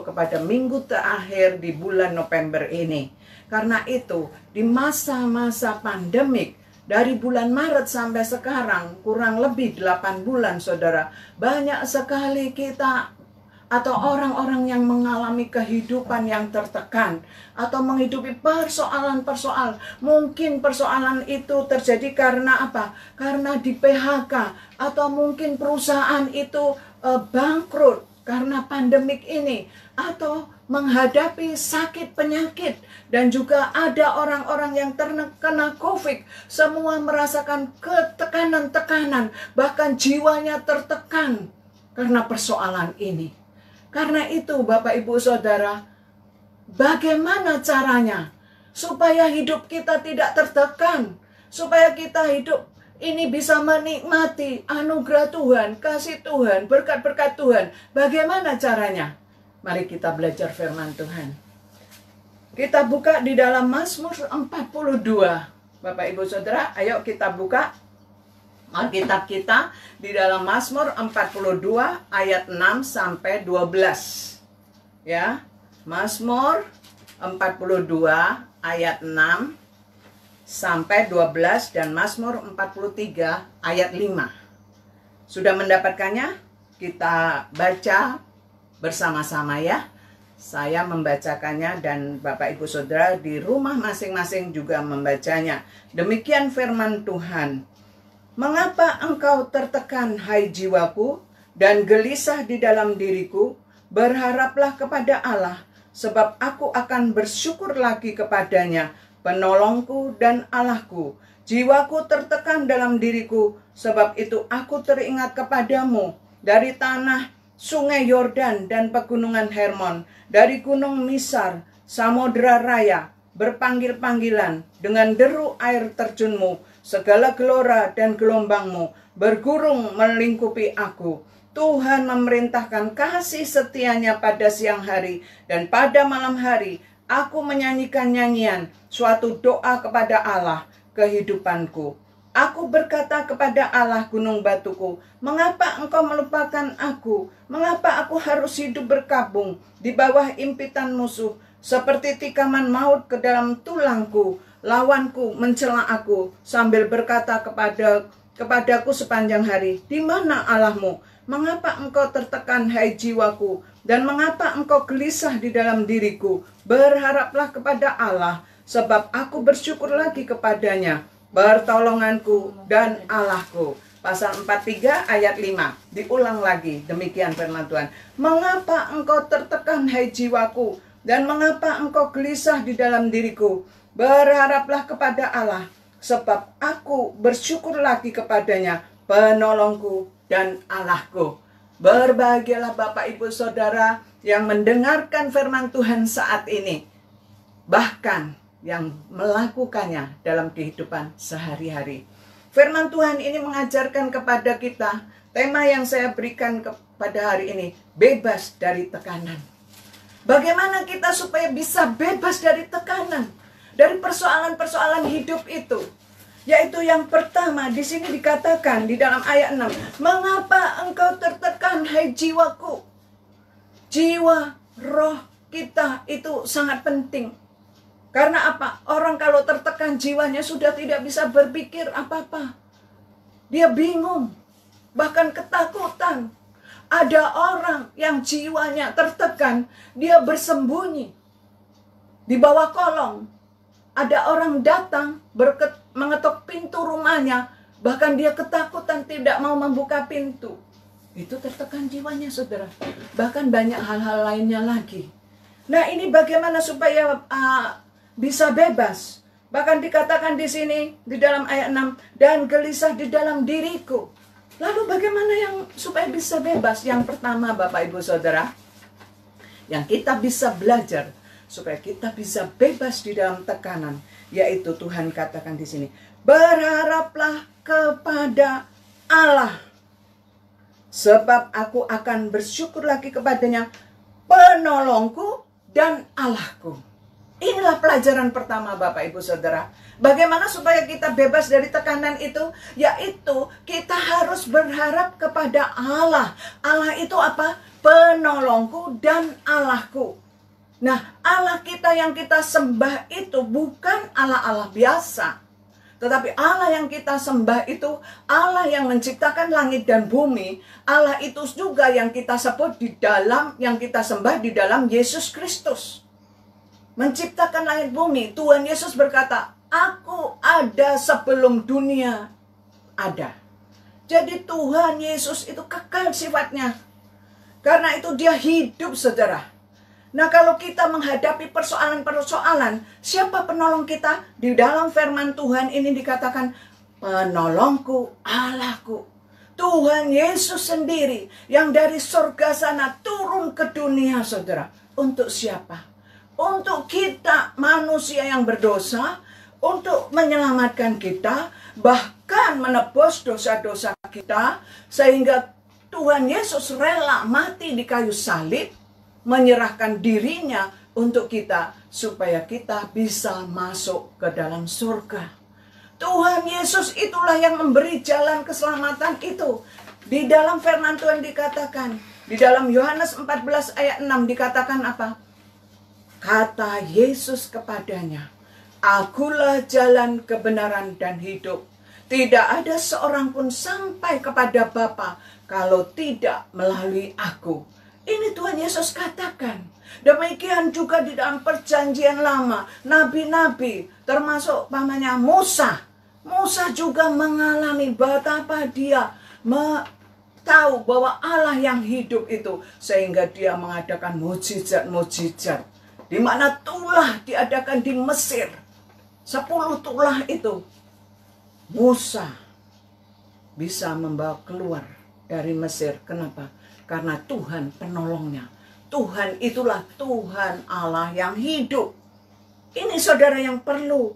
masuk kepada minggu terakhir di bulan November ini. Karena itu, di masa-masa pandemik, dari bulan Maret sampai sekarang, kurang lebih 8 bulan, saudara, banyak sekali kita atau orang-orang yang mengalami kehidupan yang tertekan atau menghidupi persoalan-persoalan. Mungkin persoalan itu terjadi karena apa? Karena di PHK, atau mungkin perusahaan itu bangkrut karena pandemik ini, atau menghadapi sakit penyakit, dan juga ada orang-orang yang terkena COVID. Semua merasakan ketekanan-tekanan, bahkan jiwanya tertekan karena persoalan ini. Karena itu Bapak Ibu Saudara, bagaimana caranya supaya hidup kita tidak tertekan, supaya kita hidup ini bisa menikmati anugerah Tuhan, kasih Tuhan, berkat-berkat Tuhan. Bagaimana caranya? Mari kita belajar firman Tuhan. Kita buka di dalam Mazmur 42. Bapak Ibu Saudara, ayo kita buka Alkitab kita di dalam Mazmur 42 ayat 6 sampai 12. Ya, Mazmur 42 ayat 6 sampai 12 dan Mazmur 43 ayat 5. Sudah mendapatkannya? Kita baca bersama-sama ya. Saya membacakannya dan Bapak Ibu Saudara di rumah masing-masing juga membacanya. Demikian firman Tuhan. Mengapa engkau tertekan, hai jiwaku, dan gelisah di dalam diriku? Berharaplah kepada Allah, sebab aku akan bersyukur lagi kepadanya, penolongku dan Allahku. Jiwaku tertekan dalam diriku, sebab itu aku teringat kepadamu dari tanah sungai Yordan dan pegunungan Hermon, dari gunung Misar, Samudra Raya, berpanggil-panggilan dengan deru air terjunmu, segala gelora dan gelombangmu bergurung melingkupi aku. Tuhan memerintahkan kasih setianya pada siang hari, dan pada malam hari aku menyanyikan nyanyian, suatu doa kepada Allah kehidupanku. Aku berkata kepada Allah gunung batuku, mengapa engkau melupakan aku? Mengapa aku harus hidup berkabung di bawah impitan musuh? Seperti tikaman maut ke dalam tulangku, lawanku mencela aku sambil berkata kepadaku sepanjang hari, di mana Allahmu? Mengapa engkau tertekan, hai jiwaku? Dan mengapa engkau gelisah di dalam diriku? Berharaplah kepada Allah, sebab aku bersyukur lagi kepadanya, pertolonganku dan Allahku. Pasal 43 ayat 5. Diulang lagi, demikian firman Tuhan. Mengapa engkau tertekan, hai jiwaku? Dan mengapa engkau gelisah di dalam diriku? Berharaplah kepada Allah, sebab aku bersyukur lagi kepadanya, penolongku dan Allahku. Berbahagialah Bapak Ibu Saudara yang mendengarkan firman Tuhan saat ini, bahkan yang melakukannya dalam kehidupan sehari-hari. Firman Tuhan ini mengajarkan kepada kita, tema yang saya berikan kepada hari ini, bebas dari tekanan. Bagaimana kita supaya bisa bebas dari tekanan, dari persoalan-persoalan hidup itu? Yaitu yang pertama, di sini dikatakan di dalam ayat 6, mengapa engkau tertekan, hai jiwaku? Jiwa, roh kita itu sangat penting. Karena apa? Orang kalau tertekan jiwanya sudah tidak bisa berpikir apa-apa. Dia bingung, bahkan ketakutan. Ada orang yang jiwanya tertekan, dia bersembunyi di bawah kolong. Ada orang datang mengetuk pintu rumahnya, bahkan dia ketakutan tidak mau membuka pintu. Itu tertekan jiwanya, saudara. Bahkan banyak hal-hal lainnya lagi. Nah, ini bagaimana supaya bisa bebas? Bahkan dikatakan di sini di dalam ayat 6, dan gelisah di dalam diriku. Lalu bagaimana yang supaya bisa bebas? Yang pertama Bapak Ibu Saudara, yang kita bisa belajar supaya kita bisa bebas di dalam tekanan, yaitu Tuhan katakan di sini, berharaplah kepada Allah, sebab aku akan bersyukur lagi kepadanya, penolongku dan Allahku. Inilah pelajaran pertama Bapak Ibu Saudara. Bagaimana supaya kita bebas dari tekanan itu? Yaitu kita harus berharap kepada Allah. Allah itu apa? Penolongku dan Allahku. Nah, Allah kita yang kita sembah itu bukan Allah-Allah biasa. Tetapi Allah yang kita sembah itu Allah yang menciptakan langit dan bumi. Allah itu juga yang kita sebut yang kita sembah di dalam Yesus Kristus. Menciptakan langit bumi. Tuhan Yesus berkata, aku ada sebelum dunia ada. Jadi Tuhan Yesus itu kekal sifatnya. Karena itu dia hidup, saudara. Nah, kalau kita menghadapi persoalan-persoalan, siapa penolong kita? Di dalam firman Tuhan ini dikatakan, penolongku, Allahku. Tuhan Yesus sendiri yang dari surga sana turun ke dunia, saudara. Untuk siapa? Untuk kita manusia yang berdosa, untuk menyelamatkan kita, bahkan menebus dosa-dosa kita, sehingga Tuhan Yesus rela mati di kayu salib, menyerahkan dirinya untuk kita, supaya kita bisa masuk ke dalam surga. Tuhan Yesus itulah yang memberi jalan keselamatan itu. Di dalam firman Tuhan dikatakan, di dalam Yohanes 14 ayat 6 dikatakan apa? Kata Yesus kepadanya, akulah jalan, kebenaran, dan hidup. Tidak ada seorang pun sampai kepada Bapa kalau tidak melalui aku. Ini Tuhan Yesus katakan. Demikian juga di dalam perjanjian lama, nabi-nabi, termasuk pamannya Musa. Musa juga mengalami betapa dia tahu bahwa Allah yang hidup itu, sehingga dia mengadakan mujizat-mujizat. Di mana tulah diadakan di Mesir. 10 tulah itu. Musa bisa membawa keluar dari Mesir. Kenapa? Karena Tuhan penolongnya. Tuhan itulah Tuhan Allah yang hidup. Ini saudara yang perlu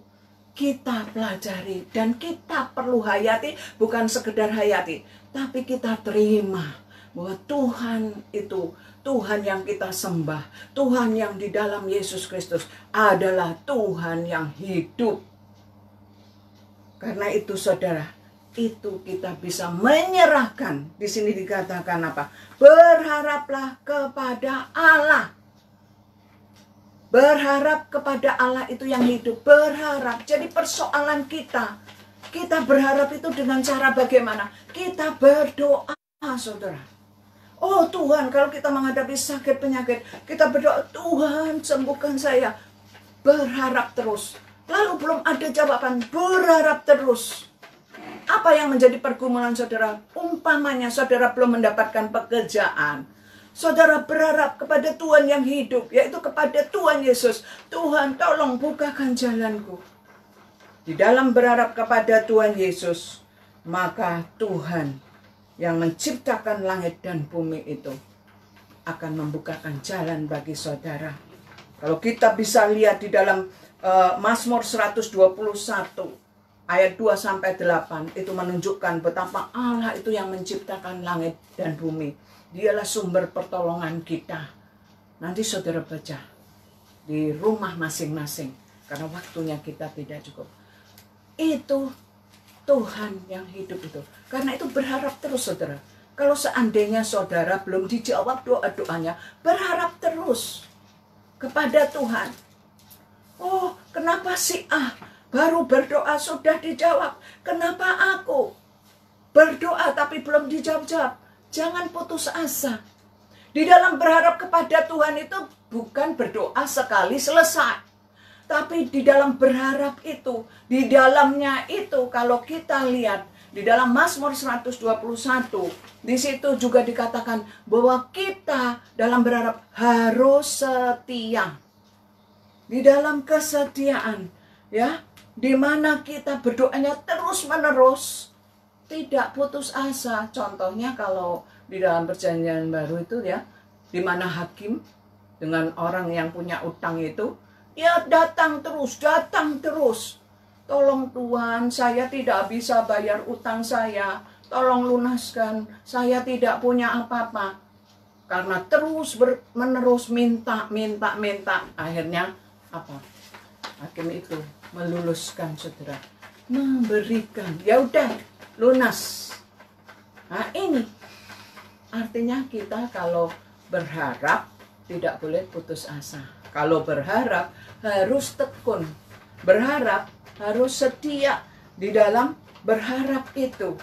kita pelajari. Dan kita perlu hayati. Bukan sekedar hayati. Tapi kita terima bahwa Tuhan itu, Tuhan yang kita sembah, Tuhan yang di dalam Yesus Kristus adalah Tuhan yang hidup. Karena itu saudara, itu kita bisa menyerahkan. Di sini dikatakan apa? Berharaplah kepada Allah. Berharap kepada Allah itu yang hidup. Berharap. Jadi persoalan kita berharap itu dengan cara bagaimana? Kita berdoa, saudara. Oh Tuhan, kalau kita menghadapi sakit penyakit, kita berdoa, Tuhan sembuhkan saya. Berharap terus. Lalu belum ada jawaban, berharap terus. Apa yang menjadi pergumulan saudara? Umpamanya saudara belum mendapatkan pekerjaan. Saudara berharap kepada Tuhan yang hidup, yaitu kepada Tuhan Yesus. Tuhan, tolong bukakan jalanku. Di dalam berharap kepada Tuhan Yesus, maka Tuhan yang menciptakan langit dan bumi itu akan membukakan jalan bagi saudara. Kalau kita bisa lihat di dalam Mazmur 121 ayat 2-8 itu menunjukkan betapa Allah itu yang menciptakan langit dan bumi. Dialah sumber pertolongan kita. Nanti saudara baca di rumah masing-masing karena waktunya kita tidak cukup. Itu Tuhan yang hidup itu. Karena itu berharap terus saudara. Kalau seandainya saudara belum dijawab doa-doanya, berharap terus kepada Tuhan. Oh, kenapa si A baru berdoa sudah dijawab? Kenapa aku berdoa tapi belum dijawab? Jangan putus asa. Di dalam berharap kepada Tuhan itu bukan berdoa sekali selesai. Tapi di dalam berharap itu, di dalamnya itu kalau kita lihat di dalam Mazmur 121, di situ juga dikatakan bahwa kita dalam berharap harus setia. Di dalam kesetiaan, ya, di mana kita berdoanya terus-menerus, tidak putus asa. Contohnya kalau di dalam perjanjian baru itu ya, di mana hakim dengan orang yang punya utang itu, ya datang terus. Tolong Tuhan, saya tidak bisa bayar utang saya. Tolong lunaskan, saya tidak punya apa-apa. Karena terus menerus minta. Akhirnya apa? Hakim itu meluluskan saudara, memberikan, ya udah lunas. Nah ini artinya kita kalau berharap tidak boleh putus asa. Kalau berharap harus tekun, berharap harus setia di dalam berharap itu,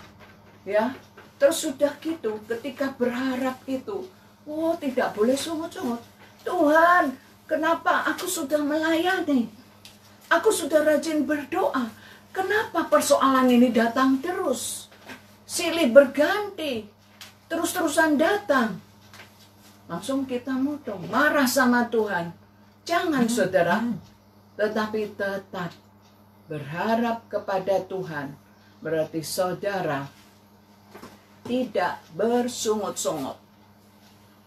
ya. Terus sudah gitu, ketika berharap itu, oh tidak boleh sungut-sungut. Tuhan, kenapa aku sudah melayani? Aku sudah rajin berdoa. Kenapa persoalan ini datang terus? Silih berganti, terus-terusan datang. Langsung kita mudong, marah sama Tuhan. Jangan saudara, tetapi tetap berharap kepada Tuhan. Berarti saudara tidak bersungut-sungut.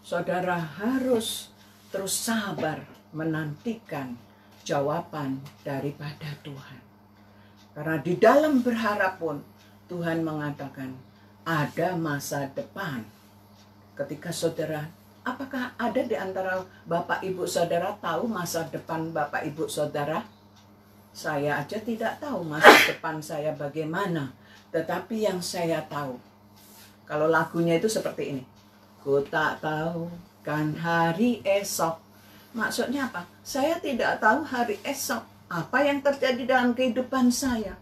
Saudara harus terus sabar menantikan jawaban daripada Tuhan. Karena di dalam berharap pun Tuhan mengatakan ada masa depan. Ketika saudara, apakah ada di antara Bapak Ibu Saudara tahu masa depan Bapak Ibu Saudara? Saya aja tidak tahu masa depan saya bagaimana. Tetapi yang saya tahu, kalau lagunya itu seperti ini. Ku tak tahu kan hari esok. Maksudnya apa? Saya tidak tahu hari esok. Apa yang terjadi dalam kehidupan saya.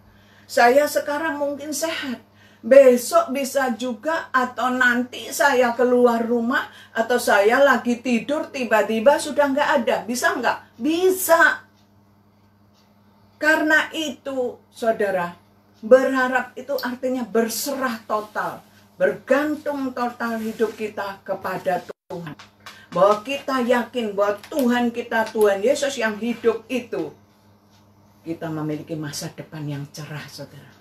Saya sekarang mungkin sehat. Besok bisa juga atau nanti saya keluar rumah. Atau saya lagi tidur tiba-tiba sudah nggak ada. Bisa nggak? Bisa. Karena itu saudara, berharap itu artinya berserah total. Bergantung total hidup kita kepada Tuhan. Bahwa kita yakin bahwa Tuhan kita, Tuhan Yesus yang hidup itu, kita memiliki masa depan yang cerah saudara.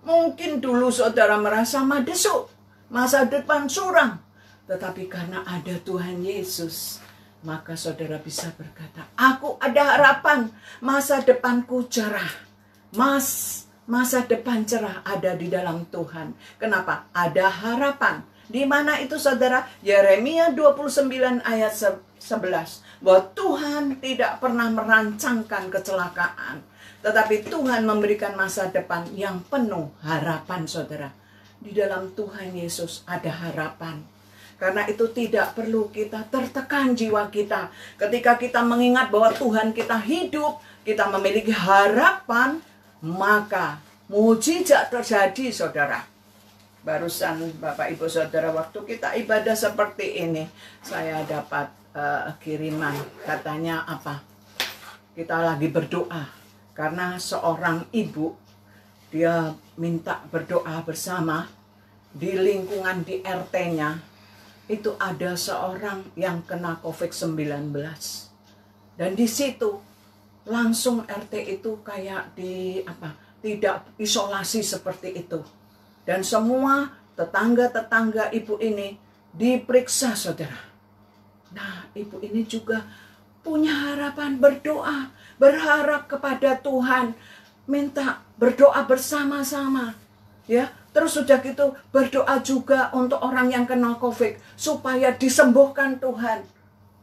Mungkin dulu saudara merasa madesuk, masa depan suram. Tetapi karena ada Tuhan Yesus, maka saudara bisa berkata, aku ada harapan, masa depanku cerah. Masa depan cerah ada di dalam Tuhan. Kenapa? Ada harapan. Di mana itu saudara? Yeremia 29 ayat 11. Bahwa Tuhan tidak pernah merancangkan kecelakaan. Tetapi Tuhan memberikan masa depan yang penuh harapan saudara. Di dalam Tuhan Yesus ada harapan. Karena itu tidak perlu kita tertekan jiwa kita. Ketika kita mengingat bahwa Tuhan kita hidup, kita memiliki harapan, maka mujizat terjadi saudara. Barusan Bapak Ibu Saudara, waktu kita ibadah seperti ini, saya dapat kiriman. Katanya apa? Kita lagi berdoa. Karena seorang ibu, dia minta berdoa bersama. Di lingkungan di RT-nya, itu ada seorang yang kena COVID-19. Dan di situ, langsung RT itu kayak tidak isolasi seperti itu. Dan semua tetangga-tetangga ibu ini diperiksa saudara. Nah ibu ini juga punya harapan berdoa. Berharap kepada Tuhan. Minta berdoa bersama-sama. Ya, terus sudah gitu berdoa juga untuk orang yang kena COVID. Supaya disembuhkan Tuhan.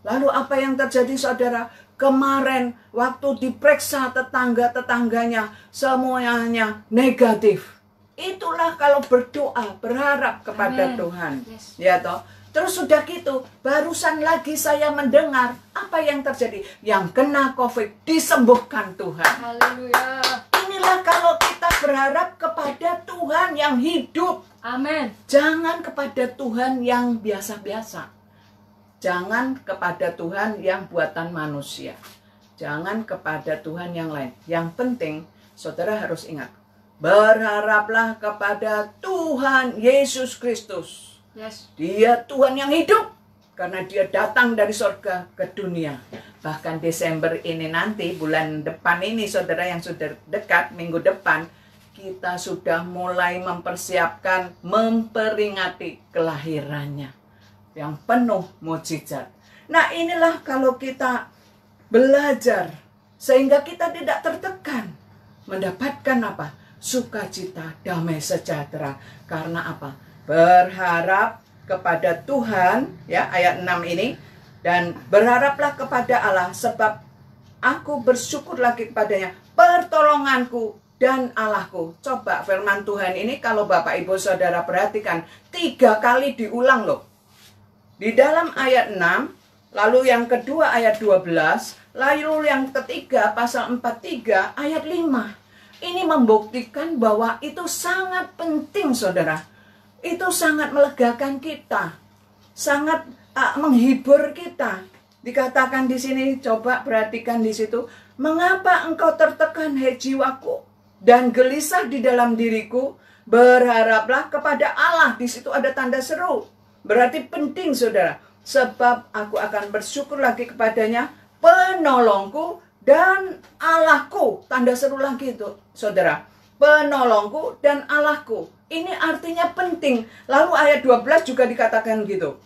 Lalu apa yang terjadi saudara? Kemarin waktu diperiksa tetangga-tetangganya semuanya negatif. Itulah kalau berdoa, berharap kepada Tuhan. Yes. Ya toh. Terus sudah gitu, barusan lagi saya mendengar apa yang terjadi. Yang kena COVID disembuhkan Tuhan. Haleluya. Inilah kalau kita berharap kepada Tuhan yang hidup. Amin. Jangan kepada Tuhan yang biasa-biasa. Jangan kepada Tuhan yang buatan manusia. Jangan kepada Tuhan yang lain. Yang penting, saudara harus ingat. Berharaplah kepada Tuhan Yesus Kristus. Yes. Dia Tuhan yang hidup. Karena dia datang dari surga ke dunia. Bahkan Desember ini nanti, bulan depan ini, saudara yang sudah dekat, minggu depan, kita sudah mulai mempersiapkan, memperingati kelahirannya. Yang penuh mujizat. Nah inilah kalau kita belajar sehingga kita tidak tertekan. Mendapatkan apa? Sukacita, damai sejahtera. Karena apa? Berharap kepada Tuhan, ya ayat 6 ini. Dan berharaplah kepada Allah sebab aku bersyukur lagi kepadanya, pertolonganku dan Allahku. Coba firman Tuhan ini kalau Bapak Ibu Saudara perhatikan, 3 kali diulang loh. Di dalam ayat 6, lalu yang kedua ayat 12, lalu yang ketiga pasal 43 ayat 5. Ini membuktikan bahwa itu sangat penting, saudara. Itu sangat melegakan kita, sangat menghibur kita. Dikatakan di sini, coba perhatikan di situ, mengapa engkau tertekan, hai jiwaku, dan gelisah di dalam diriku? Berharaplah kepada Allah. Di situ ada tanda seru. Berarti penting, saudara. Sebab aku akan bersyukur lagi kepadanya, penolongku dan Allahku. Tanda seru lagi itu, saudara. Penolongku dan Allahku. Ini artinya penting. Lalu ayat 12 juga dikatakan gitu.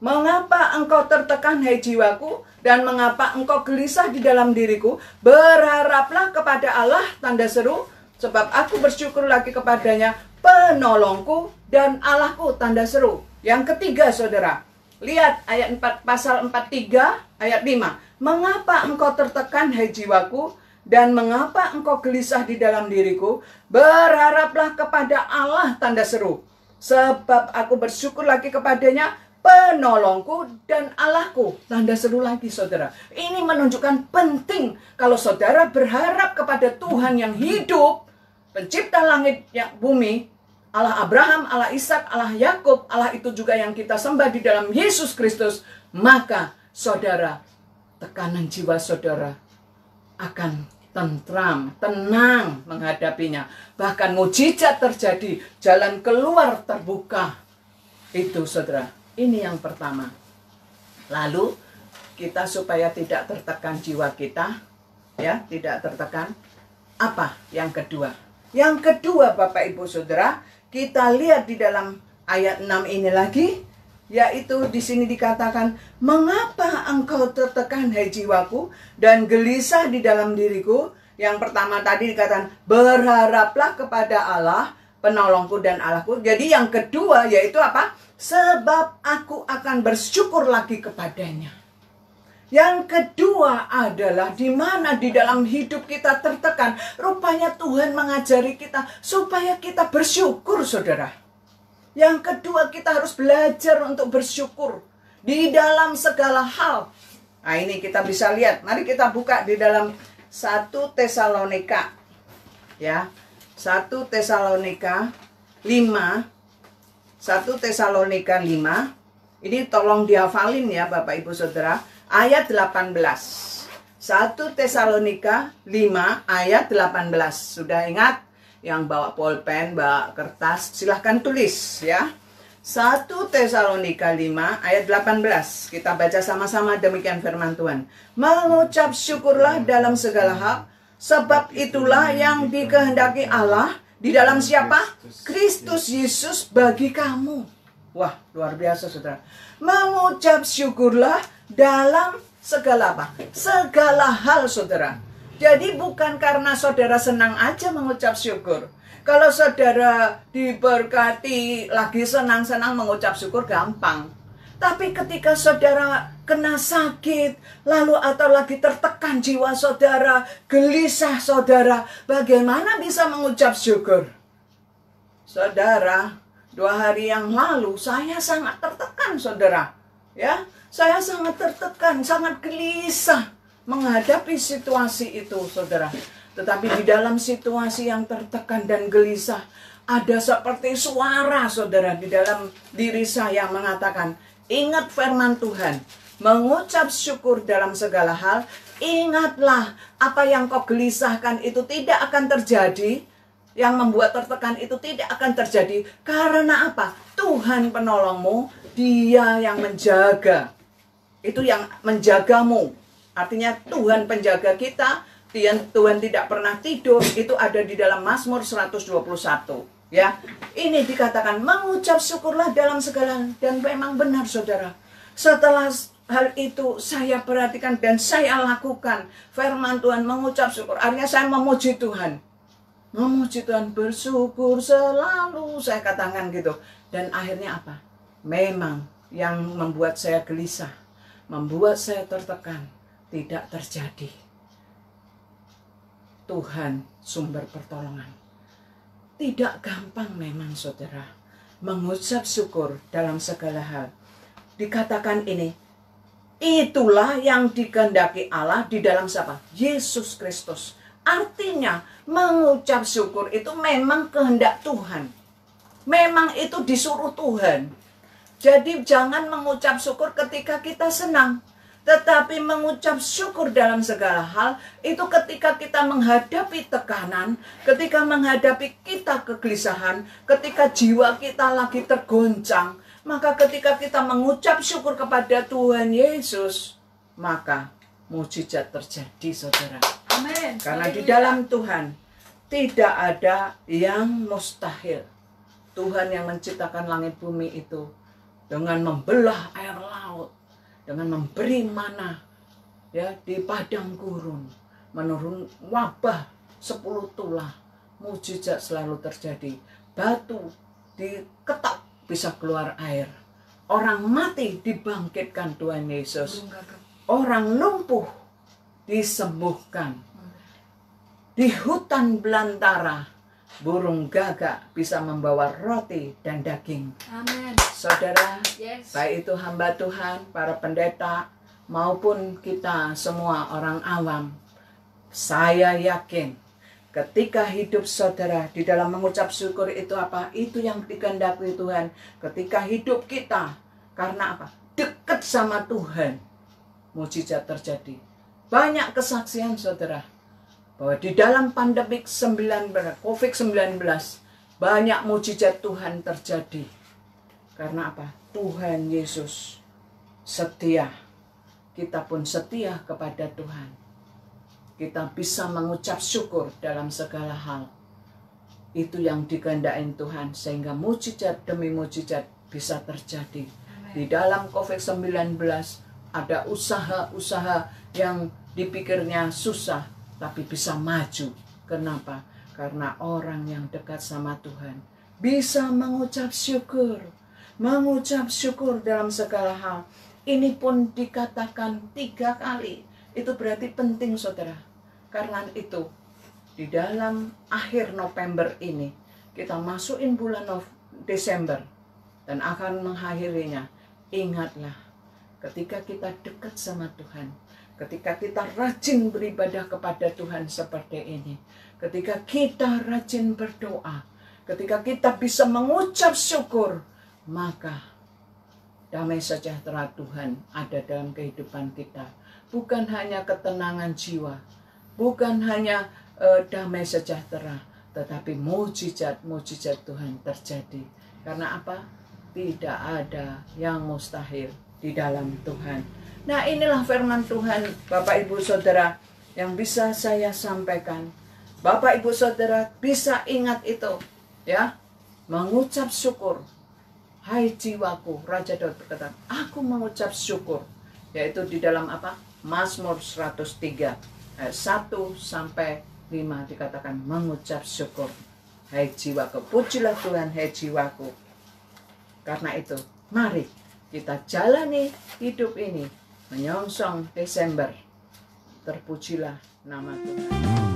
Mengapa engkau tertekan, hai jiwaku, dan mengapa engkau gelisah di dalam diriku? Berharaplah kepada Allah, tanda seru, sebab aku bersyukur lagi kepadanya, penolongku dan Allahku, tanda seru. Yang ketiga, saudara, lihat ayat 4, pasal 43 ayat 5. Mengapa engkau tertekan, hai jiwaku, dan mengapa engkau gelisah di dalam diriku? Berharaplah kepada Allah, tanda seru, sebab aku bersyukur lagi kepadanya, penolongku dan Allahku, tanda seru lagi, saudara. Ini menunjukkan penting kalau saudara berharap kepada Tuhan yang hidup, pencipta langit dan bumi, Allah Abraham, Allah Ishak, Allah Yakub, Allah itu juga yang kita sembah di dalam Yesus Kristus, maka saudara, tekanan jiwa saudara akan tentram, tenang menghadapinya. Bahkan mujizat terjadi, jalan keluar terbuka. Itu, saudara. Ini yang pertama. Lalu kita supaya tidak tertekan jiwa kita, ya, tidak tertekan. Apa yang kedua? Yang kedua, Bapak Ibu Saudara, kita lihat di dalam ayat 6 ini lagi, yaitu di sini dikatakan, mengapa engkau tertekan, hai jiwaku, dan gelisah di dalam diriku? Yang pertama tadi dikatakan, berharaplah kepada Allah, penolongku dan Allahku. Jadi yang kedua yaitu apa? Sebab aku akan bersyukur lagi kepadanya. Yang kedua adalah di mana di dalam hidup kita tertekan, rupanya Tuhan mengajari kita supaya kita bersyukur, saudara. Yang kedua, kita harus belajar untuk bersyukur di dalam segala hal. Nah, ini kita bisa lihat. Mari kita buka di dalam 1 Tesalonika. Ya. 1 Tesalonika 5. 1 Tesalonika 5. Ini tolong dihafalin ya Bapak Ibu Saudara. Ayat 18. 1 Tesalonika 5 ayat 18. Sudah ingat? Yang bawa pulpen, bawa kertas, silahkan tulis ya. 1 Tesalonika 5 ayat 18. Kita baca sama-sama, demikian firman Tuhan. Mengucap syukurlah dalam segala hal, sebab itulah yang dikehendaki Allah di dalam siapa? Kristus Yesus bagi kamu. Wah, luar biasa, saudara. Mengucap syukurlah dalam segala apa? Segala hal, saudara. Jadi bukan karena saudara senang aja mengucap syukur. Kalau saudara diberkati, lagi senang-senang mengucap syukur gampang. Tapi ketika saudara kena sakit, lalu atau lagi tertekan jiwa saudara, gelisah saudara, bagaimana bisa mengucap syukur? Saudara, 2 hari yang lalu saya sangat tertekan, saudara. Ya, saya sangat tertekan, sangat gelisah menghadapi situasi itu, saudara. Tetapi di dalam situasi yang tertekan dan gelisah, ada seperti suara, saudara, di dalam diri saya mengatakan, ingat firman Tuhan, mengucap syukur dalam segala hal. Ingatlah apa yang kau gelisahkan itu tidak akan terjadi. Yang membuat tertekan itu tidak akan terjadi. Karena apa? Tuhan penolongmu, Dia yang menjaga. Itu yang menjagamu. Artinya Tuhan penjaga kita. Tuhan tidak pernah tidur. Itu ada di dalam Mazmur 121. Ya, ini dikatakan mengucap syukurlah dalam segala, dan memang benar, saudara. Setelah hal itu saya perhatikan dan saya lakukan firman Tuhan, mengucap syukur. Artinya saya memuji Tuhan. Memuji Tuhan, bersyukur selalu, saya katakan gitu. Dan akhirnya apa? Memang yang membuat saya gelisah, membuat saya tertekan, tidak terjadi. Tuhan sumber pertolongan. Tidak gampang memang saudara mengucap syukur dalam segala hal. Dikatakan ini, itulah yang dikehendaki Allah di dalam siapa? Yesus Kristus. Artinya mengucap syukur itu memang kehendak Tuhan. Memang itu disuruh Tuhan. Jadi jangan mengucap syukur ketika kita senang. Tetapi mengucap syukur dalam segala hal itu ketika kita menghadapi tekanan, ketika menghadapi kita kegelisahan, ketika jiwa kita lagi tergoncang. Maka ketika kita mengucap syukur kepada Tuhan Yesus, maka mujizat terjadi saudara. Amin. Karena di dalam Tuhan tidak ada yang mustahil. Tuhan yang menciptakan langit bumi itu dengan membelah air laut, dengan memberi mana ya di padang gurun, menurun wabah 10 tulah, mujizat selalu terjadi. Batu diketak bisa keluar air. Orang mati dibangkitkan Tuhan Yesus. Orang lumpuh disembuhkan. Di hutan belantara burung gagak bisa membawa roti dan daging. Amin. Saudara, Yes. baik itu hamba Tuhan, para pendeta, maupun kita semua orang awam, saya yakin ketika hidup saudara di dalam mengucap syukur itu apa? Itu yang dikehendaki Tuhan. Ketika hidup kita, karena apa? Dekat sama Tuhan, mujizat terjadi. Banyak kesaksian saudara, bahwa di dalam pandemik COVID-19 banyak mujizat Tuhan terjadi. Karena apa? Tuhan Yesus setia. Kita pun setia kepada Tuhan. Kita bisa mengucap syukur dalam segala hal. Itu yang dikehendaki Tuhan sehingga mujizat demi mujizat bisa terjadi. Amen. Di dalam COVID-19 ada usaha-usaha yang dipikirnya susah tapi bisa maju. Kenapa? Karena orang yang dekat sama Tuhan bisa mengucap syukur. Mengucap syukur dalam segala hal. Ini pun dikatakan 3 kali. Itu berarti penting saudara. Karena itu di dalam akhir November ini kita masukin bulan Desember dan akan mengakhirinya. Ingatlah ketika kita dekat sama Tuhan, ketika kita rajin beribadah kepada Tuhan seperti ini, ketika kita rajin berdoa, ketika kita bisa mengucap syukur, maka damai sejahtera Tuhan ada dalam kehidupan kita. Bukan hanya ketenangan jiwa, bukan hanya damai sejahtera, tetapi mujizat-mujizat Tuhan terjadi. Karena apa? Tidak ada yang mustahil di dalam Tuhan. Nah, inilah firman Tuhan, Bapak Ibu Saudara, yang bisa saya sampaikan. Bapak Ibu Saudara bisa ingat itu, ya, mengucap syukur. Hai jiwaku, Raja Daud berkata, aku mengucap syukur. Yaitu di dalam apa? Mazmur 103 ayat 1 sampai 5 dikatakan mengucap syukur. Hai jiwaku, pujilah Tuhan, hai jiwaku. Karena itu, mari kita jalani hidup ini menyongsong Desember. Terpujilah nama Tuhan.